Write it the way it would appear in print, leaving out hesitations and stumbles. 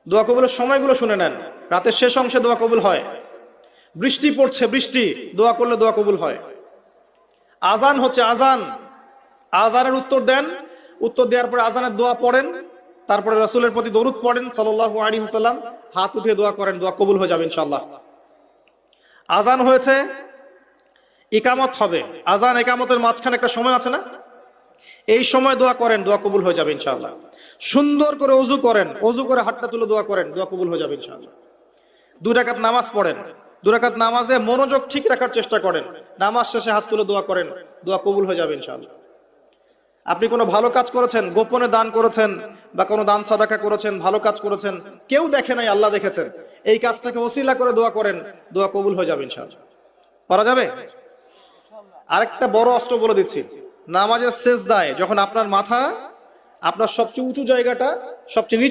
দোয়া কবুলের সময়গুলো শুনে নেন। রাতের শেষ অংশে দোয়া কবুল হয়। বৃষ্টি পড়ছে, বৃষ্টি, দোয়া করলে দোয়া কবুল হয়। আজান হচ্ছে, আজান, আজানের উত্তর দেন, উত্তর দেওয়ার পরে আজানের দোয়া পড়েন, তারপরে রাসূলের প্রতি দরুদ পড়েন সাল্লাল্লাহু আলাইহি ওয়াসাল্লাম, হাত উঠিয়ে দোয়া করেন, দোয়া কবুল হয়ে যাবে ইনশাআল্লাহ। আজান হয়েছে, ইকামত হবে, আজান ইকামতের মাঝখানে একটা সময় আছে না, এই সময় দোয়া করেন, দোয়া কবুল হয়ে যাবে ইনশাআল্লাহ। সুন্দর করে ওযু করেন, ওযু করে হাতটা তুলে দোয়া করেন, দোয়া কবুল হয়ে যাবে ইনশাআল্লাহ। 2 রাকাত নামাজ পড়েন, 2 রাকাত নামাজে মনোযোগ ঠিক রাখার চেষ্টা করেন, নামাজ শেষে হাত তুলে দোয়া করেন, দোয়া কবুল হয়ে যাবে ইনশাআল্লাহ। আপনি কোনো ভালো কাজ করেছেন, গোপনে দান করেছেন বা কোনো দান সাদাকা করেছেন, ভালো কাজ করেছেন, কেউ দেখে নাই, আল্লাহ দেখেছেন, এই কাজটাকে ওসিলা করে দোয়া করেন, দোয়া কবুল হয়ে যাবে ইনশাআল্লাহ। করা যাবে? আরেকটা বড় অস্ত্র বলে দিচ্ছি, নামাজের সেজদায় যখন আপনার মাথা, আপনার সবচেয়ে উঁচু জায়গাটা, সবচেয়ে